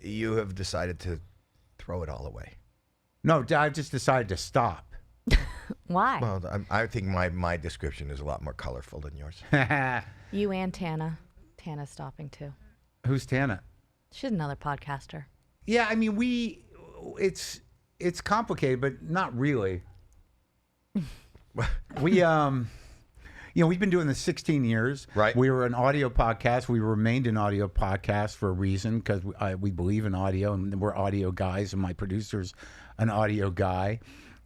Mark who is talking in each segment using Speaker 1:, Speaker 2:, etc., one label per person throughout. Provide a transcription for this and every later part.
Speaker 1: you have decided to throw it all away.
Speaker 2: No, I just decided to stop.
Speaker 3: Why?
Speaker 1: Well, I think my description is a lot more colorful than yours.
Speaker 3: You and Tana. Tana's stopping too.
Speaker 2: Who's Tana?
Speaker 3: She's another podcaster.
Speaker 2: Yeah, I mean, it's complicated, but not really. We've been doing this 16 years.
Speaker 1: Right.
Speaker 2: We were an audio podcast. We remained an audio podcast for a reason, because we believe in audio, and we're audio guys, and my producer's an audio guy.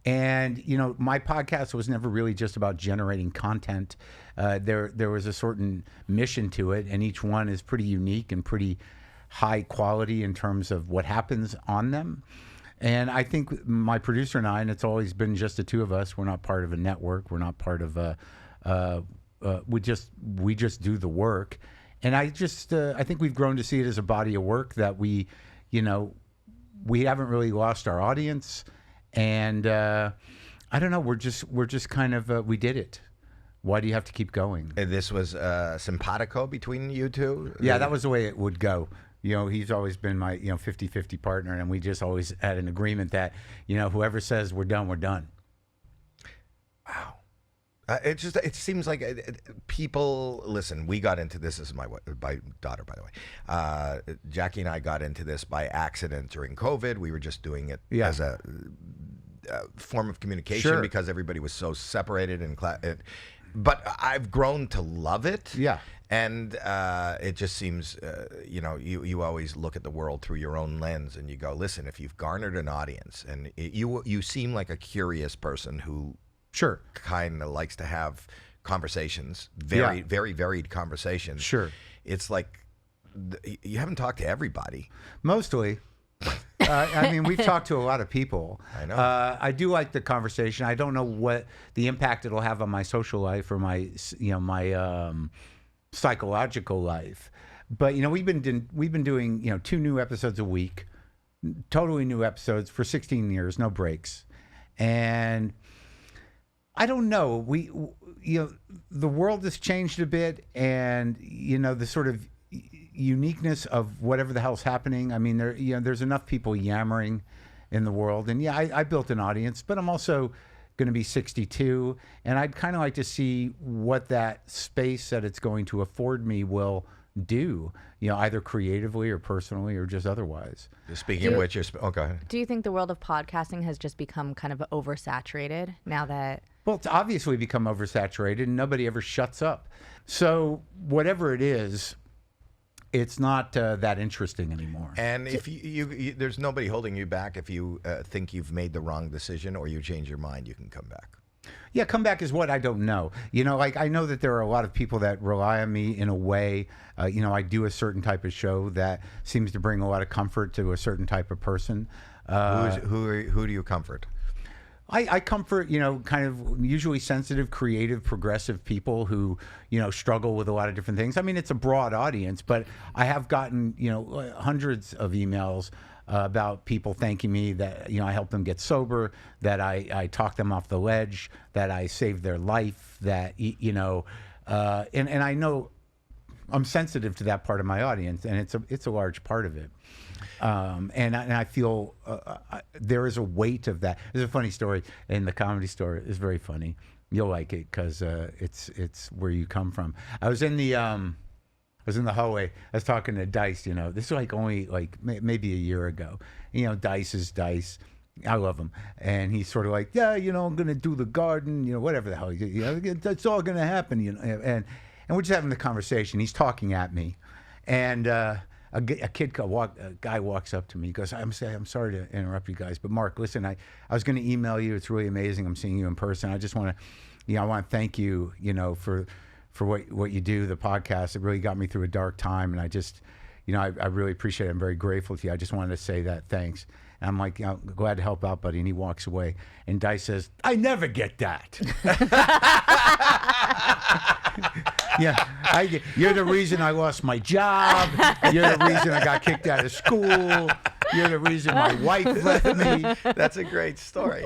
Speaker 2: And, my podcast was never really just about generating content. There was a certain mission to it, and each one is pretty unique and pretty high quality in terms of what happens on them. And I think my producer and I, and it's always been just the two of us, we're not part of a network. We're not part of we just do the work. And I think we've grown to see it as a body of work that we haven't really lost our audience. And I don't know, we're just kind of, we did it. Why do you have to keep going?
Speaker 1: This was simpatico between you two?
Speaker 2: Yeah, that was the way it would go. He's always been my, 50-50 partner, and we just always had an agreement that, whoever says we're done, we're done.
Speaker 1: Wow. It seems like people, listen, we got into this, my daughter, by the way. Jackie and I got into this by accident during COVID. We were just doing it as a form of communication because everybody was so separated but I've grown to love it.
Speaker 2: Yeah.
Speaker 1: And it just seems, you always look at the world through your own lens, and you go, listen, if you've garnered an audience, and you seem like a curious person who kind of likes to have conversations, very varied conversations.
Speaker 2: Sure.
Speaker 1: It's like you haven't talked to everybody.
Speaker 2: Mostly. I mean, we've talked to a lot of people.
Speaker 1: I know.
Speaker 2: I do like the conversation. I don't know what the impact it'll have on my social life or my psychological life, but we've been doing 2 new episodes a week, totally new episodes for 16 years, no breaks, and I don't know. The world has changed a bit, and the sort of uniqueness of whatever the hell's happening. I mean, there's enough people yammering in the world, and I built an audience, but I'm also going to be 62, and I'd kind of like to see what that space that it's going to afford me will do, either creatively or personally or just otherwise.
Speaker 1: Speaking of which, go ahead.
Speaker 3: Do you think the world of podcasting has just become kind of oversaturated now that...
Speaker 2: Well, it's obviously become oversaturated, and nobody ever shuts up. So whatever it is, it's not that interesting anymore.
Speaker 1: And if you there's nobody holding you back. If you think you've made the wrong decision or you change your mind, you can come back.
Speaker 2: Yeah, come back is what I don't know. I know that there are a lot of people that rely on me in a way. I do a certain type of show that seems to bring a lot of comfort to a certain type of person.
Speaker 1: Who do you comfort?
Speaker 2: I comfort, kind of usually sensitive, creative, progressive people who, struggle with a lot of different things. I mean, it's a broad audience, but I have gotten, hundreds of emails about people thanking me that, I helped them get sober, that I talked them off the ledge, that I saved their life, that, and I know I'm sensitive to that part of my audience, and it's a large part of it. And I feel there is a weight of that. There's a funny story in the Comedy Store. It's very funny. You'll like it because it's where you come from. I was in the hallway. I was talking to Dice. This is only maybe a year ago. Dice is Dice. I love him, and he's sort of like, yeah, I'm gonna do the garden. Whatever the hell. That's all gonna happen. And we're just having the conversation. He's talking at me, and. A guy walks up to me. He goes, I'm sorry to interrupt you guys, but Mark, listen, I was going to email you. It's really amazing. I'm seeing you in person. I just want to, I want to thank you, for what you do, the podcast. It really got me through a dark time, and I just, I really appreciate it. I'm very grateful to you. I just wanted to say that. Thanks. And I'm like, I'm glad to help out, buddy. And he walks away. And Dice says, I never get that. Yeah, you're the reason I lost my job. You're the reason I got kicked out of school. You're the reason my wife left me.
Speaker 1: That's a great story.